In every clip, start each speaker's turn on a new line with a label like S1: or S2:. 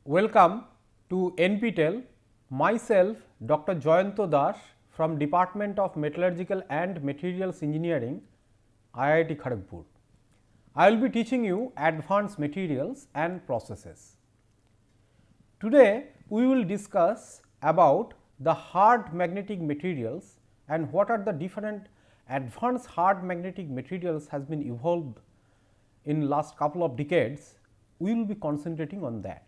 S1: Welcome to NPTEL. Myself Dr. Jayanto Das from Department of Metallurgical and Materials Engineering, IIT Kharagpur. I will be teaching you advanced materials and processes. Today we will discuss about the hard magnetic materials and what are the different advanced hard magnetic materials has been evolved in last couple of decades. We will be concentrating on that.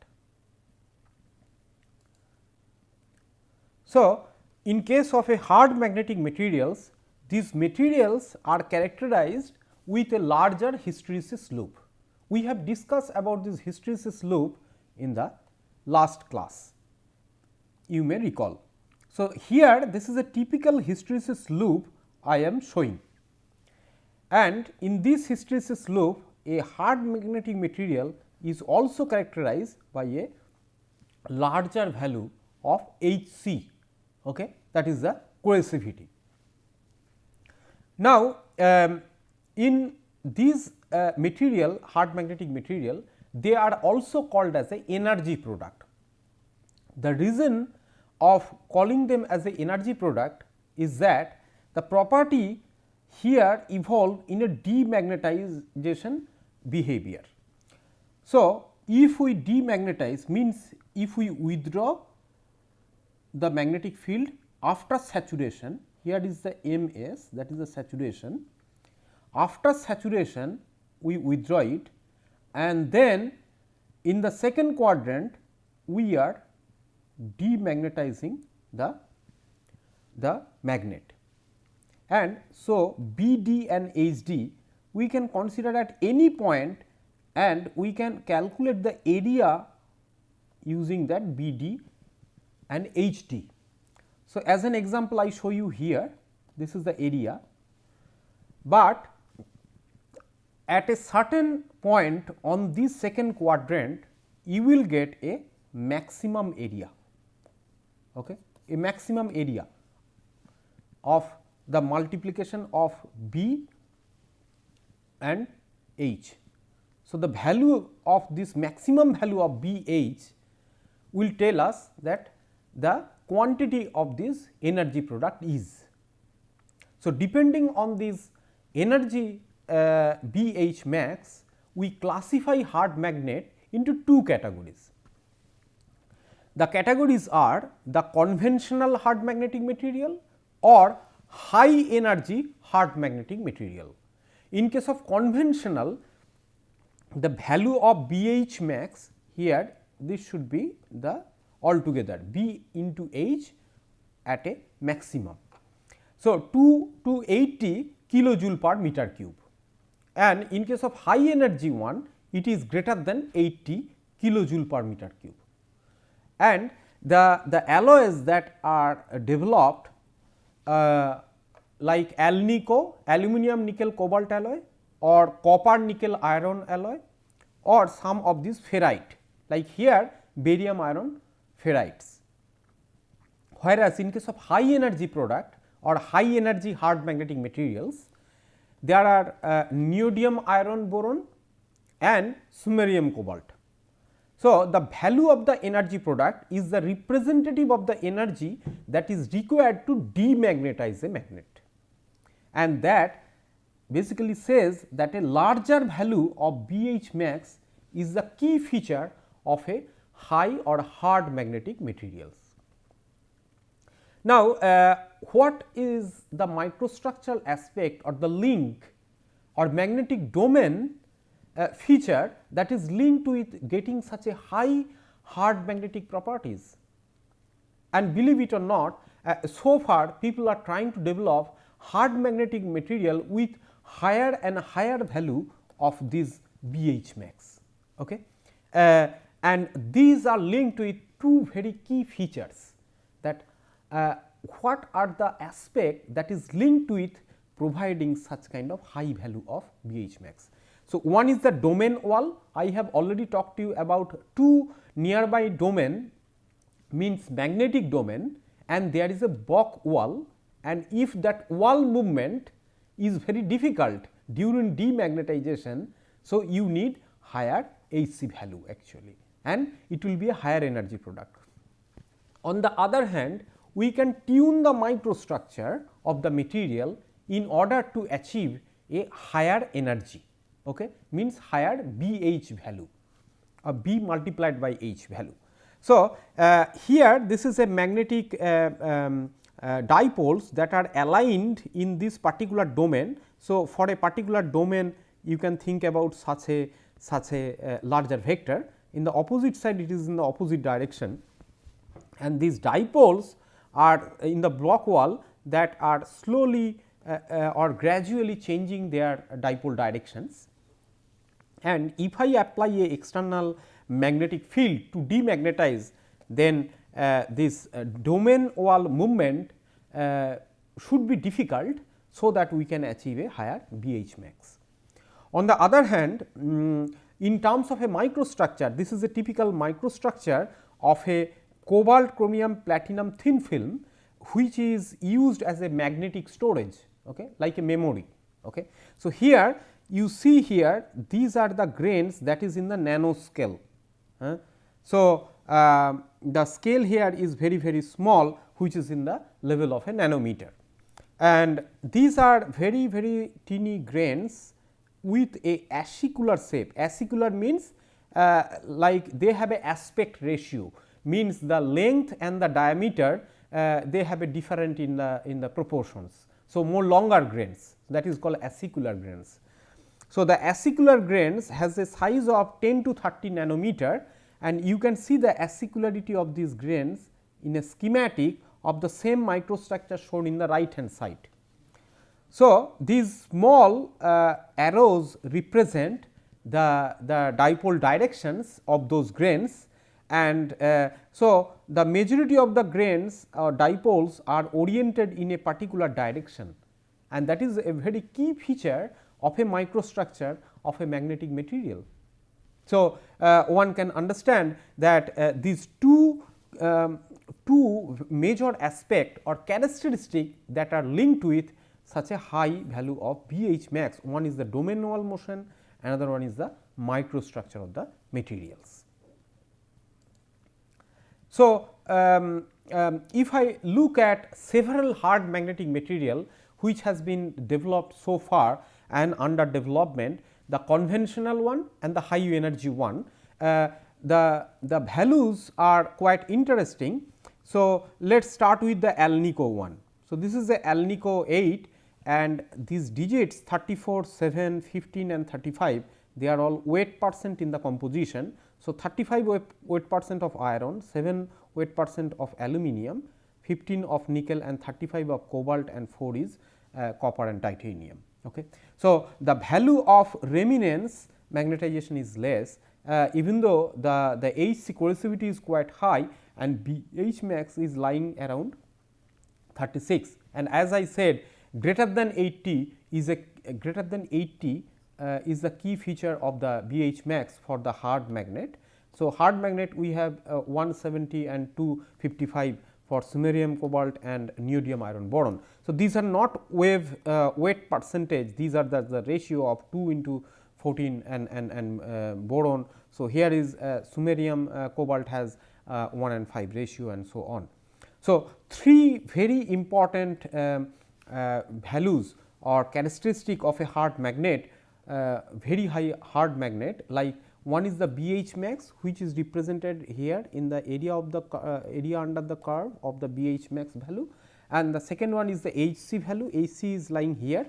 S1: So, in case of a hard magnetic materials, these materials are characterized with a larger hysteresis loop. We have discussed about this hysteresis loop in the last class, you may recall. So, here this is a typical hysteresis loop I am showing, and in this hysteresis loop a hard magnetic material is also characterized by a larger value of Hc, okay, that is the coercivity. Now, in these material, hard magnetic material, they are also called as a energy product. The reason of calling them as a energy product is that the property here evolved in a demagnetization behavior. So, if we demagnetize means if we withdraw the magnetic field after saturation, here is the MS, that is the saturation. After saturation we withdraw it, and then in the second quadrant we are demagnetizing the magnet. And so, BD and HD we can consider at any point, and we can calculate the area using that BD and HD. So, as an example I show you here, this is the area, but at a certain point on this second quadrant you will get a maximum area, okay, a maximum area of the multiplication of B and H. So, the value of this maximum value of BH will tell us that the quantity of this energy product is. So, depending on this energy BH max, we classify hard magnet into two categories. The categories are the conventional hard magnetic material or high energy hard magnetic material. In case of conventional, the value of BH max here, this should be the altogether B into H at a maximum. So, 280 kilojoule per meter cube, and in case of high energy one it is greater than 80 kilojoule per meter cube. And the alloys that are developed like alnico, aluminum nickel cobalt alloy, or copper nickel iron alloy, or some of these ferrite like here barium iron ferrites. Whereas, in case of high energy product or high energy hard magnetic materials, there are neodymium iron boron and samarium cobalt. So, the value of the energy product is the representative of the energy that is required to demagnetize a magnet, and that basically says that a larger value of BH max is the key feature of a high or hard magnetic materials. Now, what is the microstructural aspect or the link or magnetic domain feature that is linked with getting such a high hard magnetic properties? And believe it or not, so far people are trying to develop hard magnetic material with higher and higher value of this BH max. Okay? And these are linked with two very key features, that what are the aspect that is linked with providing such kind of high value of BH max. So, one is the domain wall. I have already talked to you about two nearby domain, means magnetic domain, and there is a Bock wall, and if that wall movement is very difficult during demagnetization, so you need higher Hc value actually. and it will be a higher energy product. On the other hand, we can tune the microstructure of the material in order to achieve a higher energy, okay, means higher BH value or B multiplied by H value. So, here this is a magnetic dipoles that are aligned in this particular domain. So, for a particular domain you can think about such a larger vector. In the opposite side it is in the opposite direction, and these dipoles are in the block wall that are slowly or gradually changing their dipole directions. And if I apply a external magnetic field to demagnetize, then this domain wall movement should be difficult, so that we can achieve a higher BH max. On the other hand, in terms of a microstructure, this is a typical microstructure of a cobalt chromium platinum thin film, which is used as a magnetic storage, okay, like a memory. Okay. So, here you see here these are the grains that is in the nanoscale. So, the scale here is very small, which is in the level of a nanometer, and these are very teeny grains with a acicular shape. Acicular means like they have a aspect ratio, means the length and the diameter they have a different in the proportions. So, more longer grains, that is called acicular grains. So, the acicular grains has a size of 10 to 30 nanometer, and you can see the acicularity of these grains in a schematic of the same microstructure shown in the right hand side. So, these small arrows represent the dipole directions of those grains, and so the majority of the grains or dipoles are oriented in a particular direction, and that is a very key feature of a microstructure of a magnetic material. So, one can understand that these two major aspect or characteristic that are linked with such a high value of BH max. One is the domain wall motion, another one is the microstructure of the materials. So, if I look at several hard magnetic material which has been developed so far and under development, the conventional one and the high energy one, the values are quite interesting. So, let us start with the Alnico one. So, this is the Alnico 8, and these digits 34, 7, 15 and 35, they are all weight percent in the composition. So, 35 weight percent of iron, 7 weight percent of aluminum, 15 of nickel and 35 of cobalt, and 4 is copper and titanium. Okay. So, the value of remanence magnetization is less, even though the HC corrosivity is quite high and BH max is lying around 36, and as I said, greater than 80 is a is the key feature of the BH max for the hard magnet. So, hard magnet we have 170 and 255 for samarium, cobalt and neodymium iron boron. So, these are not weight percentage, these are the ratio of 2 into 14 and boron. So, here is samarium, cobalt has 1 and 5 ratio and so on. So, three very important values or characteristic of a hard magnet, very high hard magnet, like one is the BH max, which is represented here in the area of the area under the curve of the BH max value, and the second one is the HC value, HC is lying here,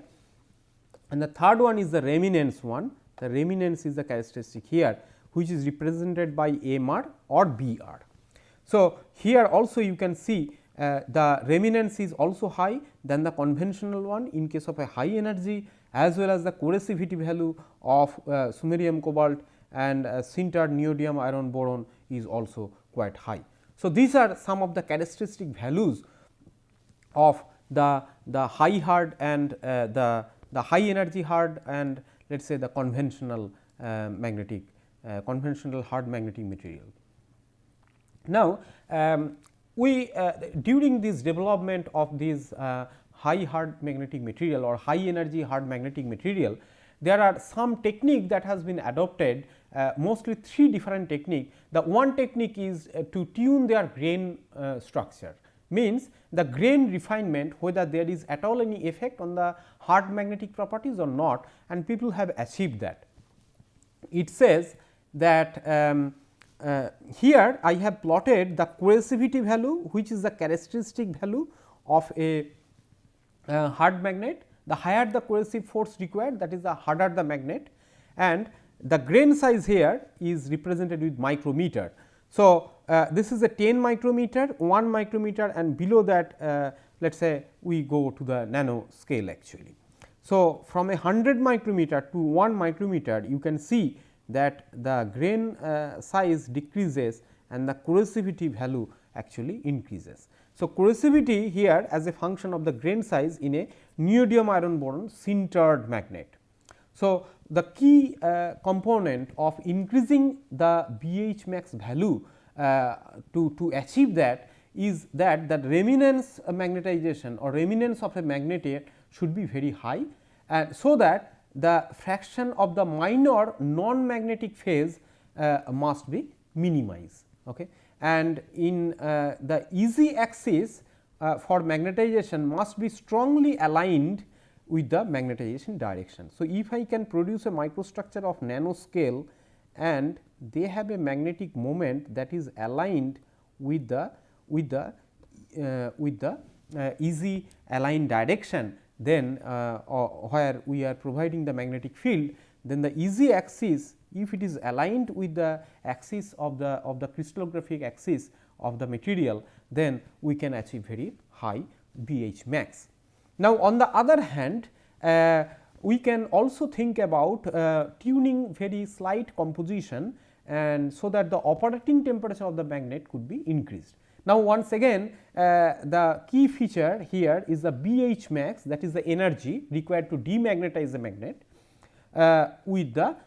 S1: and the third one is the remanence one. The remanence is the characteristic here, which is represented by MR or BR. So, here also you can see the remanence is also high than the conventional one in case of a high energy, as well as the corrosivity value of samarium, cobalt and sintered neodymium iron boron is also quite high. So, these are some of the characteristic values of the high hard and the high energy hard, and let us say the conventional magnetic conventional hard magnetic material. Now, we during this development of these high hard magnetic material or high energy hard magnetic material, there are some technique that has been adopted, mostly 3 different technique. The one technique is to tune their grain structure, means the grain refinement, whether there is at all any effect on the hard magnetic properties or not, and people have achieved that. It says that here I have plotted the coercivity value, which is the characteristic value of a hard magnet. The higher the coercive force required, that is the harder the magnet, and the grain size here is represented with micrometer. So, this is a 10 micrometer, 1 micrometer, and below that let us say we go to the nano scale actually. So, from 100 micrometer to 1 micrometer, you can see that the grain size decreases and the coercivity value actually increases. So, coercivity here as a function of the grain size in a neodymium iron boron sintered magnet. So, the key component of increasing the BH max value to achieve that is that the remanence magnetization or remanence of a magnet should be very high, and so that the fraction of the minor non-magnetic phase must be minimized. Okay. And in the easy axis for magnetization must be strongly aligned with the magnetization direction. So, if I can produce a microstructure of nanoscale and they have a magnetic moment that is aligned with the easy aligned direction, then where we are providing the magnetic field, then the easy axis, if it is aligned with the axis of the crystallographic axis of the material, then we can achieve very high BH max. Now, on the other hand, we can also think about tuning very slight composition, and so that the operating temperature of the magnet could be increased. Now, once again the key feature here is the BH max, that is the energy required to demagnetize the magnet with the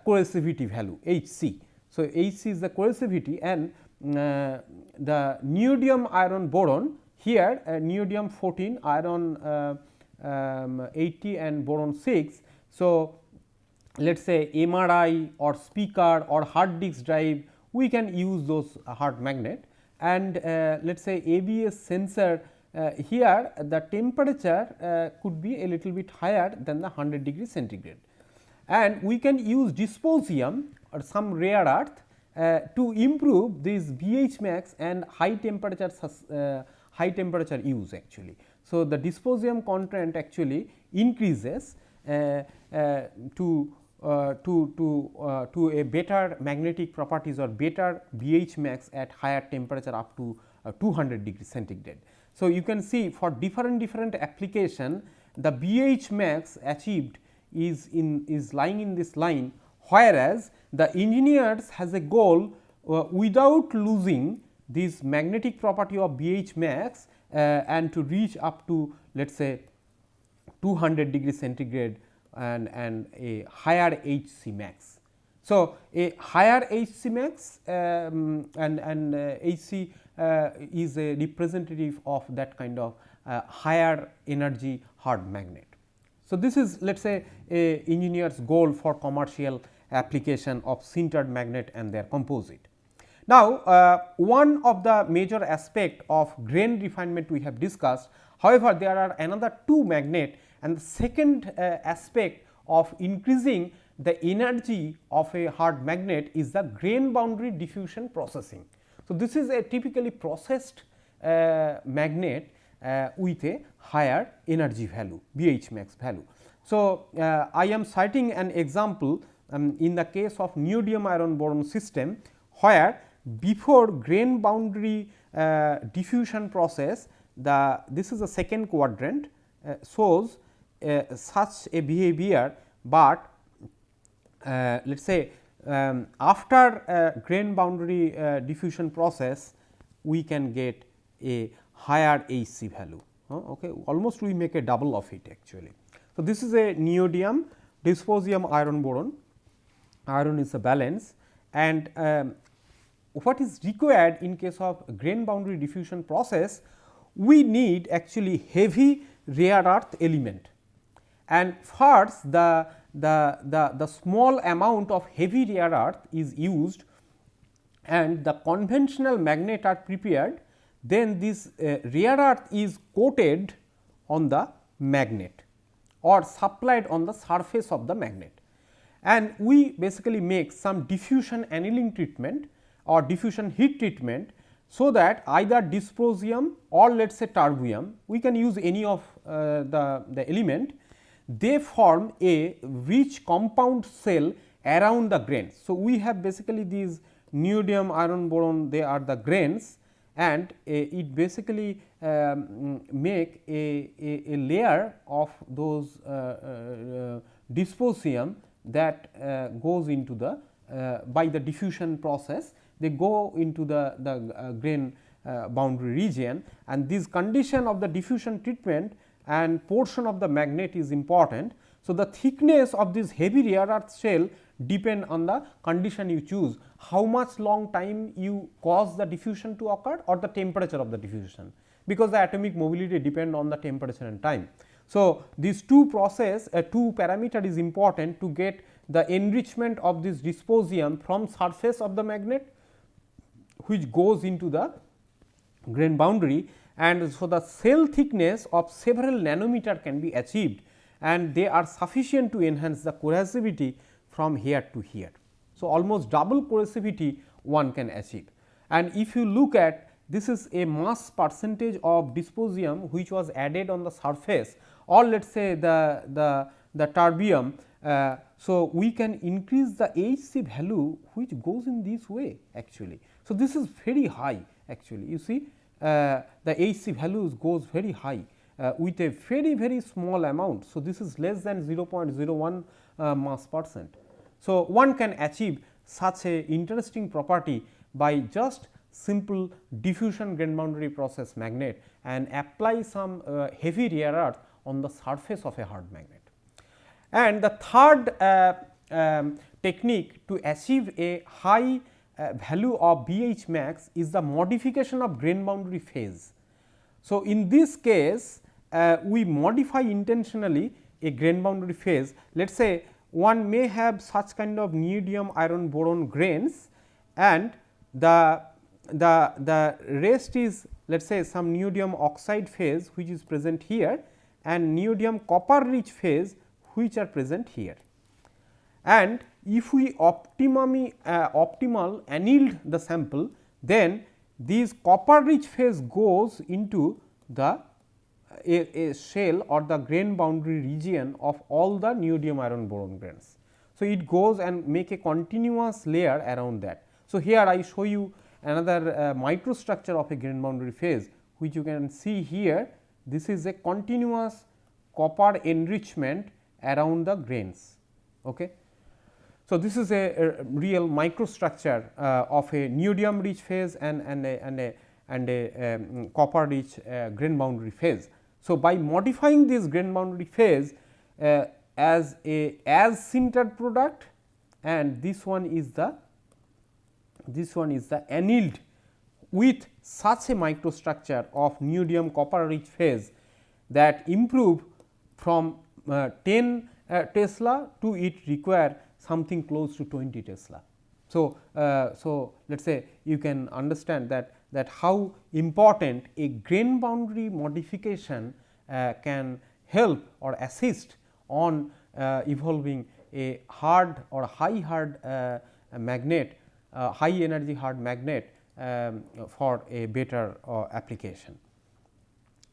S1: coercivity value Hc. So, Hc is the coercivity, and the neodymium iron boron here neodymium 14, iron 80 and boron 6. So, let us say MRI or speaker or hard disk drive, we can use those hard magnet, and let us say ABS sensor, here the temperature could be a little bit higher than the 100 degree centigrade, and we can use dysprosium or some rare earth to improve this BH max and high temperature use actually. So, the dysprosium content actually increases to a better magnetic properties or better BH max at higher temperature up to 200 degree centigrade. So, you can see for different application, the BH max achieved is lying in this line, whereas the engineers has a goal without losing this magnetic property of BH max and to reach up to let us say 200 degree centigrade and a higher Hc max. So, a higher Hc max and Hc is a representative of that kind of higher energy hard magnet. So, this is let us say a engineer's goal for commercial application of sintered magnet and their composite. Now, one of the major aspect of grain refinement we have discussed. However, there are another 2 magnet, and the second aspect of increasing the energy of a hard magnet is the grain boundary diffusion processing. So, this is a typically processed magnet with a higher energy value, BH max value. So, I am citing an example in the case of neodymium iron boron system, where before grain boundary diffusion process, this is the second quadrant shows such a behavior, but let us say after grain boundary diffusion process, we can get a higher Hc value. Okay, almost we make a double of it actually. So, this is a neodymium dysprosium iron boron, iron is a balance, and what is required in case of grain boundary diffusion process, we need actually heavy rare earth element, and first the small amount of heavy rare earth is used and the conventional magnet are prepared, then this rare earth is coated on the magnet or supplied on the surface of the magnet, and we basically make some diffusion annealing treatment or diffusion heat treatment, so that either dysprosium or let us say terbium, we can use any of the element, they form a rich compound shell around the grains. So, we have basically these neodymium iron boron, they are the grains, and it basically make a layer of those dysprosium that goes into the by the diffusion process, they go into the grain boundary region, and this condition of the diffusion treatment and portion of the magnet is important. So, the thickness of this heavy rare earth shell depend on the condition you choose, how much long time you cause the diffusion to occur or the temperature of the diffusion, because the atomic mobility depend on the temperature and time. So, these two parameter is important to get the enrichment of this dysprosium from surface of the magnet, which goes into the grain boundary, and so the cell thickness of several nanometer can be achieved, and they are sufficient to enhance the coercivity from here to here. So, almost double coercivity one can achieve, and if you look at this is a mass percentage of dysprosium which was added on the surface, or let us say the terbium. So, we can increase the Hc value which goes in this way actually. So, this is very high actually, you see the Hc values goes very high with a very small amount. So, this is less than 0.01 mass percent. So, one can achieve such a interesting property by just simple diffusion grain boundary process magnet and apply some heavy rare earth on the surface of a hard magnet. And the third technique to achieve a high value of BH max is the modification of grain boundary phase. So, in this case we modify intentionally a grain boundary phase. Let us say one may have such kind of neodymium iron boron grains, and the rest is let us say some neodymium oxide phase which is present here, and neodymium copper rich phase which are present here. And if we optimal annealed the sample, then this copper rich phase goes into the a shell or the grain boundary region of all the neodymium iron boron grains. So, it goes and make a continuous layer around that. So, here I show you another microstructure of a grain boundary phase, which you can see here. This is a continuous copper enrichment around the grains. Okay. So, this is a real microstructure of a neodymium rich phase and a copper rich grain boundary phase. So, by modifying this grain boundary phase as a sintered product, and this one is the annealed with such a microstructure of neodymium copper rich phase that improve from 10 Tesla to it require something close to 20 Tesla. So, let us say you can understand that how important a grain boundary modification can help or assist on evolving a hard or high hard magnet, high energy hard magnet for a better application.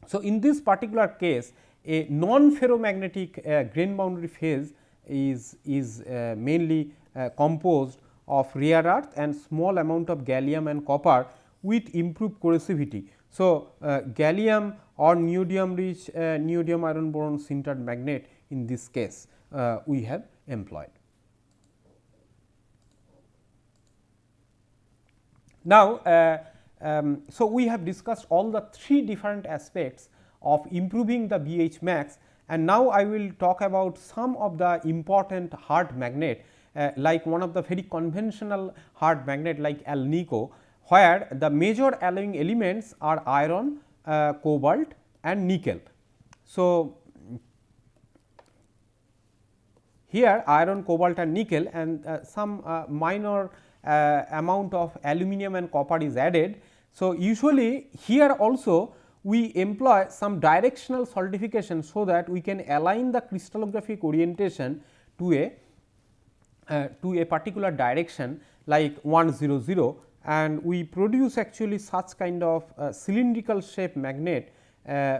S1: So, in this particular case, a non-ferromagnetic grain boundary phase is mainly composed of rare earth and small amount of gallium and copper with improved coercivity. So, gallium or neodymium rich neodymium iron boron sintered magnet in this case we have employed. Now, so we have discussed all the three different aspects of improving the BH max, and now I will talk about some of the important hard magnet like one of the very conventional hard magnet like alnico, where the major alloying elements are iron, cobalt and nickel. So, here iron, cobalt and nickel, and some minor amount of aluminum and copper is added. So, usually here also we employ some directional solidification, so that we can align the crystallographic orientation to a particular direction like 100, and we produce actually such kind of cylindrical shape magnet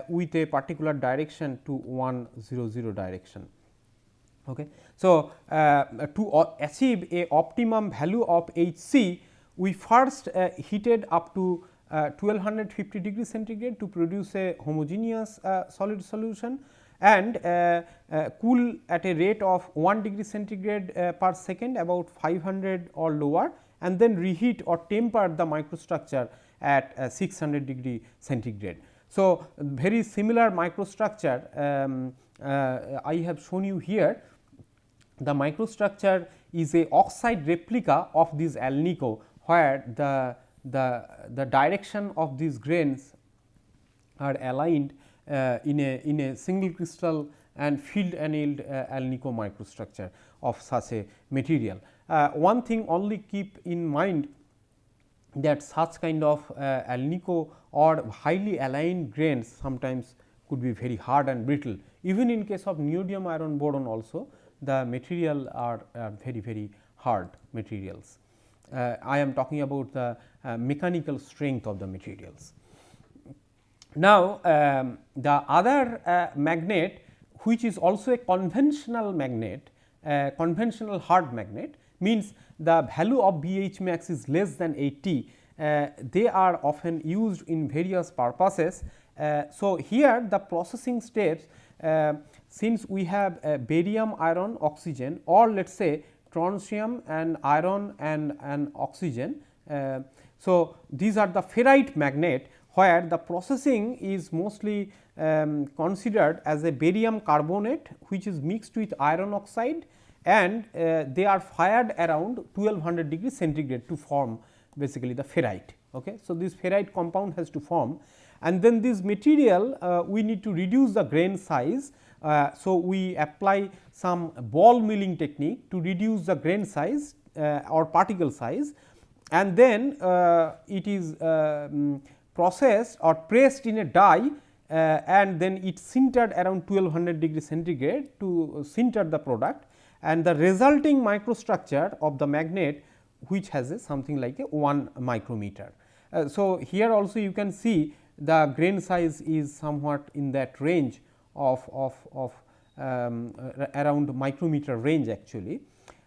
S1: with a particular direction to 100 direction. Okay. So, to achieve a optimum value of Hc, we first heated up to 1250 degree centigrade to produce a homogeneous solid solution, and cool at a rate of 1 degree centigrade per second, about 500 or lower, and then reheat or temper the microstructure at 600 degree centigrade. So, very similar microstructure I have shown you here. The microstructure is a oxide replica of this alnico, where the direction of these grains are aligned in a single crystal and field annealed alnico microstructure of such a material. One thing only keep in mind, that such kind of alnico or highly aligned grains sometimes could be very hard and brittle. Even in case of neodymium iron boron also, the material are very hard materials. I am talking about the mechanical strength of the materials. Now, the other magnet, which is also a conventional magnet, conventional hard magnet, means the value of BH max is less than 80. They are often used in various purposes. So, here the processing steps, since we have barium, iron, oxygen, or let us say strontium and iron and oxygen. So, these are the ferrite magnet, where the processing is mostly considered as a barium carbonate, which is mixed with iron oxide, and they are fired around 1200 degree centigrade to form basically the ferrite. Okay. So, this ferrite compound has to form, and then this material we need to reduce the grain size. So, we apply some ball milling technique to reduce the grain size or particle size, and then it is processed or pressed in a die, and then it sintered around 1200 degree centigrade to sinter the product, and the resulting microstructure of the magnet, which has a something like a 1 micrometer. So, here also you can see the grain size is somewhat in that range of around micrometer range actually.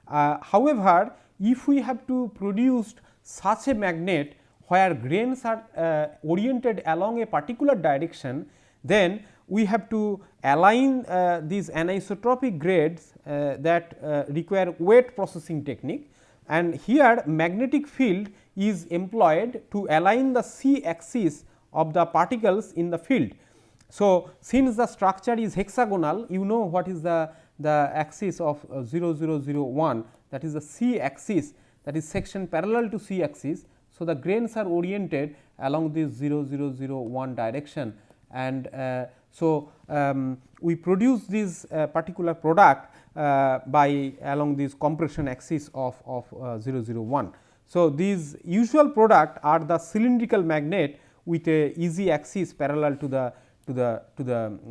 S1: However, if we have to produce such a magnet where grains are oriented along a particular direction, then we have to align these anisotropic grades that require wet processing technique, and here magnetic field is employed to align the C axis of the particles in the field. So, since the structure is hexagonal, you know what is the axis of 0001, that is the C axis, that is section parallel to C axis. So, the grains are oriented along this 0001 direction, and we produce this particular product by along this compression axis of 001. So, these usual product are the cylindrical magnet with a easy axis parallel to the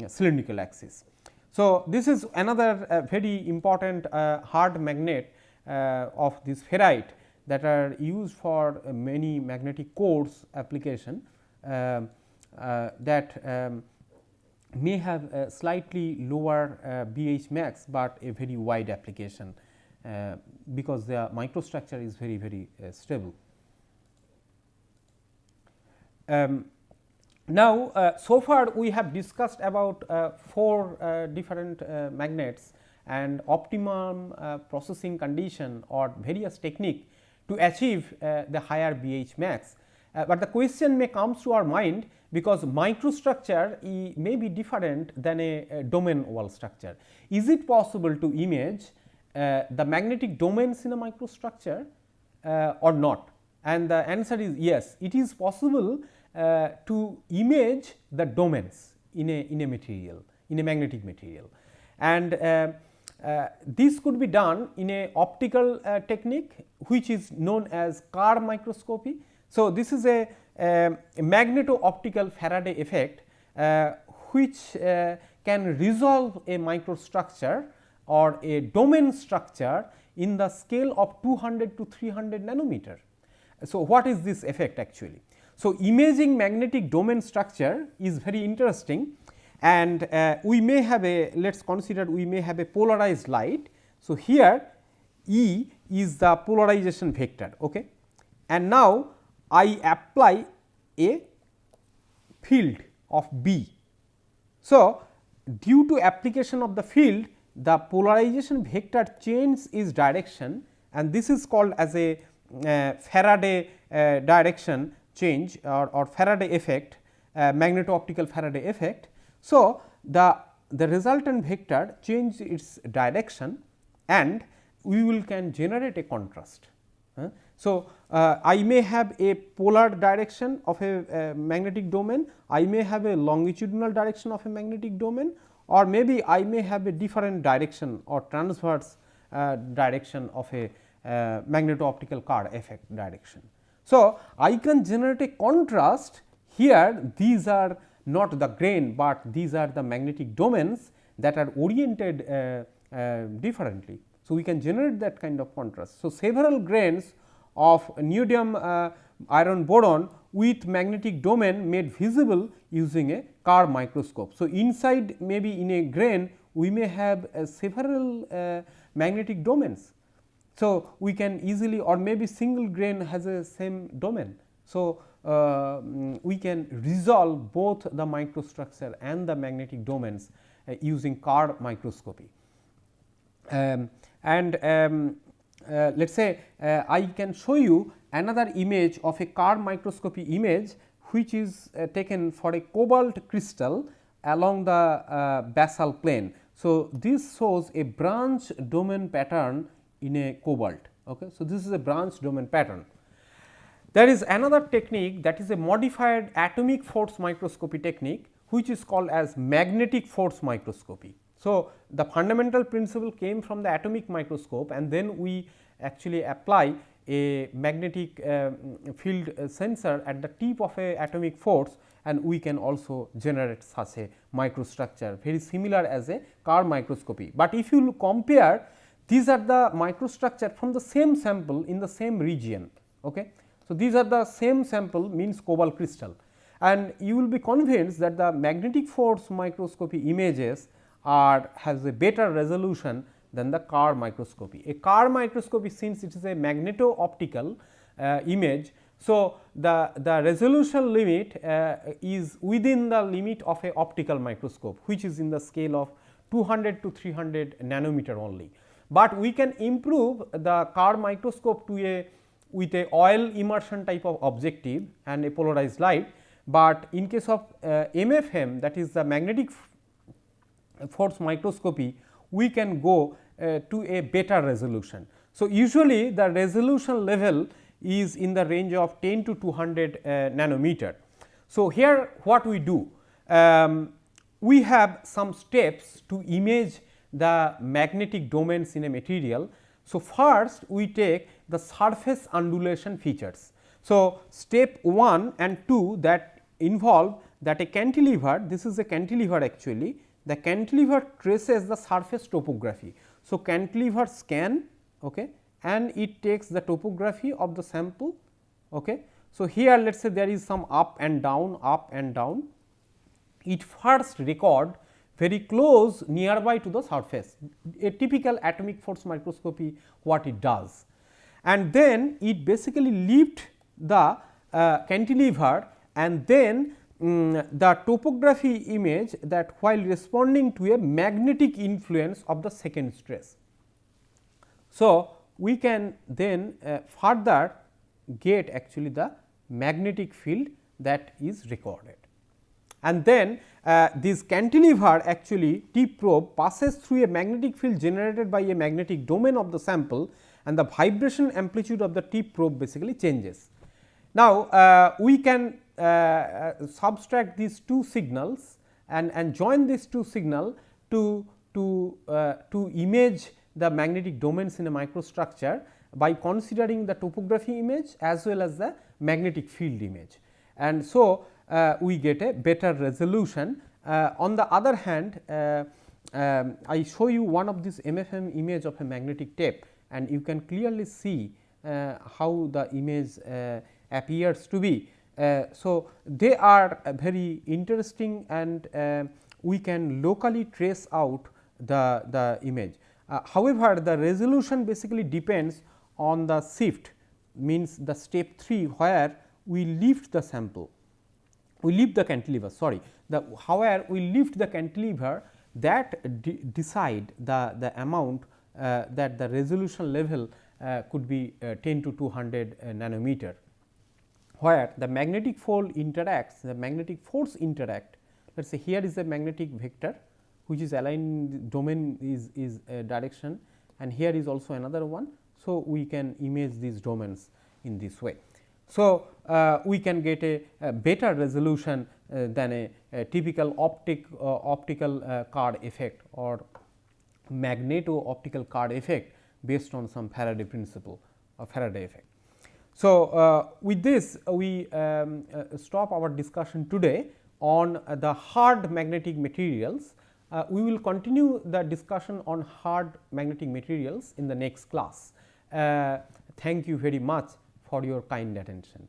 S1: cylindrical axis. So, this is another very important hard magnet of this ferrite that are used for many magnetic cores application that may have a slightly lower BH max, but a very wide application because the microstructure is very stable. Now, so far we have discussed about 4 different magnets and optimum processing condition or various technique to achieve the higher BH max. But the question may comes to our mind, because microstructure may be different than a domain wall structure. Is it possible to image the magnetic domains in a microstructure or not? And the answer is yes, it is possible to image the domains in a material, in a magnetic material. And this could be done in a optical technique which is known as Kerr microscopy. So, this is a magneto-optical Faraday effect which can resolve a microstructure or a domain structure in the scale of 200 to 300 nanometer. So, what is this effect actually? So, imaging magnetic domain structure is very interesting, and we may have a, let us consider we may have a polarized light. So, here E is the polarization vector, okay. And now I apply a field of B. So, due to application of the field, the polarization vector changes its direction, and this is called as a Faraday direction change or Faraday effect, magneto-optical Faraday effect. So, the resultant vector changes its direction and we will can generate a contrast. So, I may have a polar direction of a magnetic domain, I may have a longitudinal direction of a magnetic domain, or maybe I may have a different direction or transverse direction of a magneto-optical Kerr effect direction. So, I can generate a contrast here. These are not the grain, but these are the magnetic domains that are oriented differently. So, we can generate that kind of contrast. So, several grains of neodymium iron boron with magnetic domain made visible using a Kerr microscope. So, inside maybe in a grain we may have several magnetic domains. So, we can easily, or maybe single grain has a same domain. So, we can resolve both the microstructure and the magnetic domains using Kerr microscopy. Let us say I can show you another image of a Kerr microscopy image which is taken for a cobalt crystal along the basal plane. So, this shows a branch domain pattern in a cobalt. Okay. So, this is a branch domain pattern. There is another technique, that is a modified atomic force microscopy technique, which is called as magnetic force microscopy. So, the fundamental principle came from the atomic microscope, and then we actually apply a magnetic field sensor at the tip of a atomic force, and we can also generate such a microstructure very similar as a Kerr microscopy. But if you compare, these are the microstructure from the same sample in the same region. Okay. So, these are the same sample, means cobalt crystal, and you will be convinced that the magnetic force microscopy images has a better resolution than the Kerr microscopy. A Kerr microscopy, since it is a magneto-optical image, so the resolution limit is within the limit of a optical microscope, which is in the scale of 200 to 300 nanometer only. But we can improve the Kerr microscope to a with a oil immersion type of objective and a polarized light, but in case of MFM, that is the magnetic force microscopy, we can go to a better resolution. So, usually the resolution level is in the range of 10 to 200 nanometer. So, here what we do, we have some steps to image the magnetic domains in a material. So, first we take the surface undulation features. So, step 1 and 2 that involve that a cantilever, this is a cantilever actually, the cantilever traces the surface topography. So, cantilever scan, okay, and it takes the topography of the sample. Okay. So, here let us say there is some up and down, it first record very close nearby to the surface, a typical atomic force microscopy what it does, and then it basically lift the cantilever, and then the topography image that while responding to a magnetic influence of the second stress. So, we can then further get actually the magnetic field that is recorded, and then this cantilever actually tip probe passes through a magnetic field generated by a magnetic domain of the sample, and the vibration amplitude of the tip probe basically changes. Now, we can subtract these two signals and join these two signal to to image the magnetic domains in a microstructure by considering the topography image as well as the magnetic field image. And so, we get a better resolution. On the other hand, I show you one of this MFM image of a magnetic tape, and you can clearly see how the image appears to be. So, they are very interesting, and we can locally trace out the image. However, the resolution basically depends on the shift, means the step 3 where we lift the sample, we lift the cantilever, sorry, where we lift the cantilever, that decide the amount that the resolution level could be 10 to 200 nanometer, where the magnetic fold interacts, the magnetic force interact. Let us say here is a magnetic vector which is aligned, domain is a direction, and here is also another one. So, we can image these domains in this way. So, we can get a better resolution than a typical optical card effect or magneto-optical card effect based on some Faraday principle or Faraday effect. So, with this we stop our discussion today on the hard magnetic materials. We will continue the discussion on hard magnetic materials in the next class. Thank you very much for your kind attention.